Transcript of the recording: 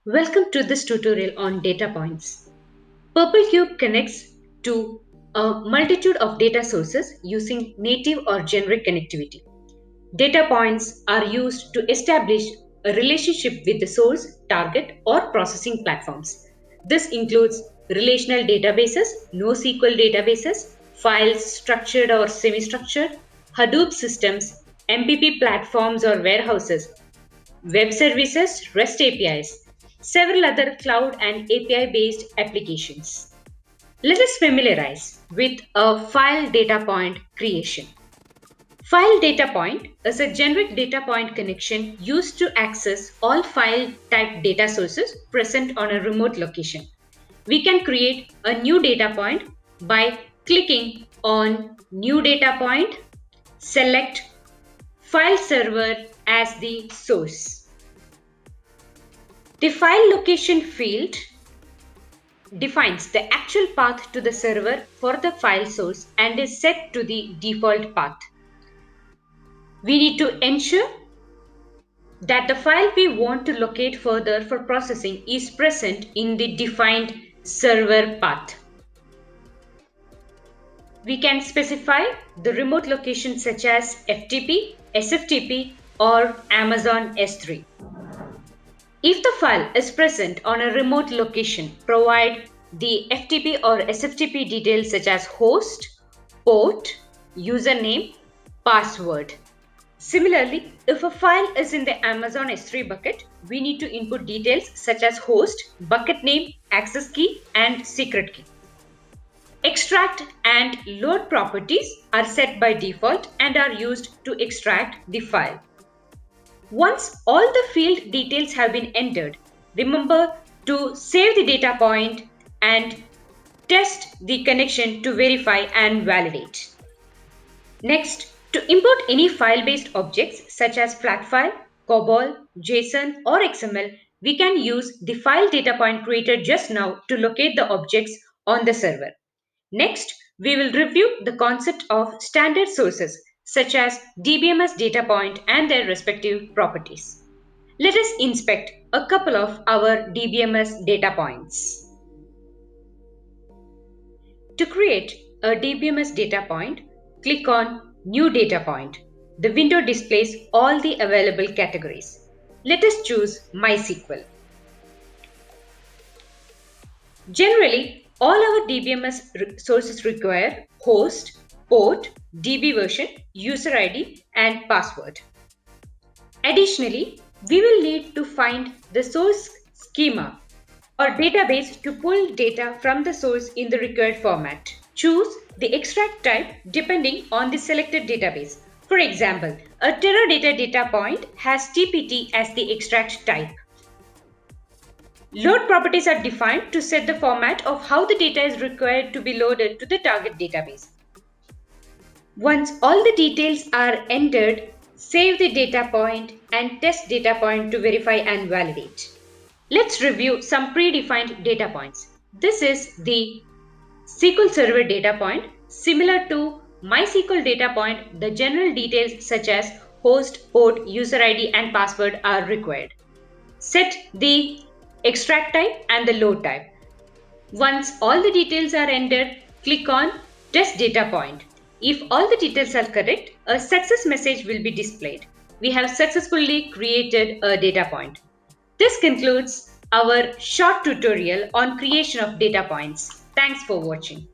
Welcome to this tutorial on data points. PurpleCube connects to a multitude of data sources using native or generic connectivity. Data points are used to establish a relationship with the source, target, or processing platforms. This includes relational databases, NoSQL databases, files structured or semi-structured, Hadoop systems, MPP platforms or warehouses, web services, REST APIs, several other cloud and API-based applications. Let us familiarize with a file data point creation. File data point is a generic data point connection used to access all file type data sources present on a remote location. We can create a new data point by clicking on New Data Point, select File Server as the source. The file location field defines the actual path to the server for the file source and is set to the default path. We need to ensure that the file we want to locate further for processing is present in the defined server path. We can specify the remote location such as FTP, SFTP, or Amazon S3. If the file is present on a remote location, provide the FTP or SFTP details such as host, port, username, password. Similarly, if a file is in the Amazon S3 bucket, we need to input details such as host, bucket name, access key, and secret key. Extract and load properties are set by default and are used to extract the file. Once all the field details have been entered, remember to save the data point and test the connection to verify and validate. Next, to import any file-based objects such as flat file, COBOL, JSON or XML, we can use the file data point created just now to locate the objects on the server. Next, we will review the concept of standard sources such as DBMS data point and their respective properties. Let us inspect a couple of our DBMS data points. To create a DBMS data point, click on New Data Point. The window displays all the available categories. Let us choose MySQL. Generally, all our DBMS sources require host, port, DB version, user ID, and password. Additionally, we will need to find the source schema or database to pull data from the source in the required format. Choose the extract type depending on the selected database. For example, a Teradata data point has TPT as the extract type. Load properties are defined to set the format of how the data is required to be loaded to the target database. Once all the details are entered, save the data point and test data point to verify and validate. Let's review some predefined data points. This is the SQL Server data point. Similar to MySQL data point, the general details such as host, port, user ID and password are required. Set the extract type and the load type. Once all the details are entered, click on Test Data Point. If all the details are correct, a success message will be displayed. We have successfully created a data point. This concludes our short tutorial on creation of data points. Thanks for watching.